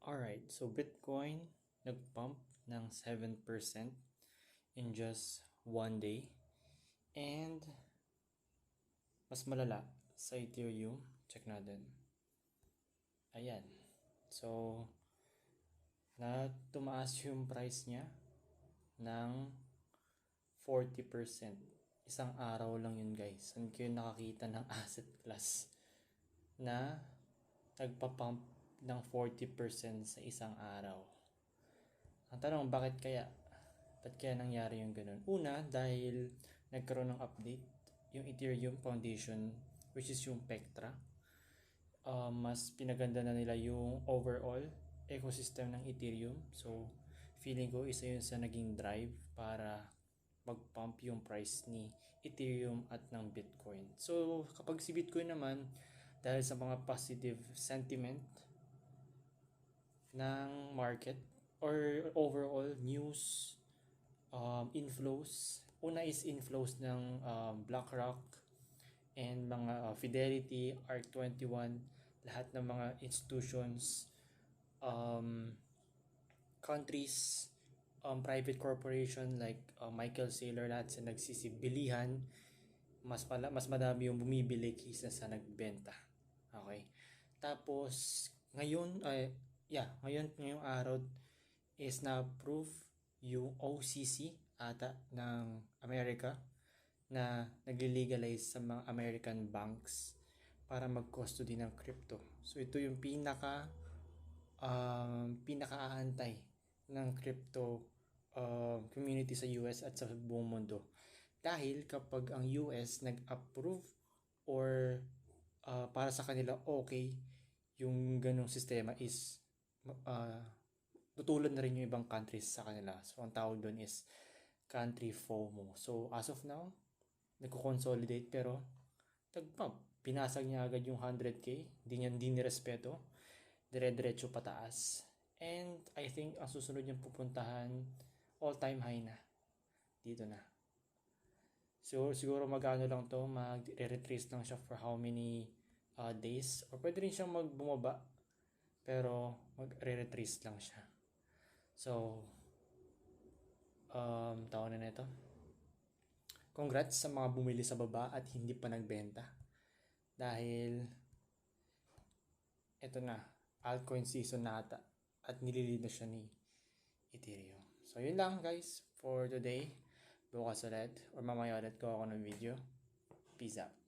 Alright, so Bitcoin nag-pump ng 7% in just one day. And mas malala sa Ethereum. Check natin. Ayan. So, tumaas yung price niya ng 40%. Isang araw lang yun, guys. Saan kayo nakakita ng asset class na nagpa-pump ng 40% sa isang araw? Ang tanong, bakit kaya? Ba't kaya nangyari yung ganun? Una, dahil nagkaroon ng update yung Ethereum Foundation, which is yung Pectra. Mas pinaganda na nila yung overall ecosystem ng Ethereum. So, feeling ko isa yun sa naging drive para mag-pump yung price ni Ethereum at ng Bitcoin. So, kapag si Bitcoin naman, dahil sa mga positive sentiment ng market or overall news, inflows. Una is inflows ng BlackRock and mga Fidelity, ARK21, lahat ng mga institutions, countries, private corporation like Michael Saylor, lahat sa nagsisibilihan. Mas madami yung bumibili kaysa sa nagbenta. Okay. Tapos ngayong araw is na-approve yung OCC ata ng America na nagli-legalize sa mga American banks para mag-custody ng crypto. So ito yung pinaka-aantay ng crypto community sa US at sa buong mundo. Dahil kapag ang US nag-approve or para sa kanila okay yung ganong sistema is tutulad na rin yung ibang countries sa kanila. So ang tawag doon is country FOMO. So as of now, nagko-consolidate pero pinasag niya agad yung 100k, hindi nirespeto, dire-diretso pataas. And I think ang susunod niyang pupuntahan all-time high na. Dito na. So siguro magano lang to, mag-retrace lang siya for how many days, or pwede rin siyang magbumaba pero mag-retrace lang siya. So tawag na nito. Congrats sa mga bumili sa baba at hindi pa nagbenta. Dahil ito na, altcoin season na ata at nililid na siya ni Ethereum. So yun lang guys for today. Bukas ulit or mamaya ulit ko ako ng video. Peace out.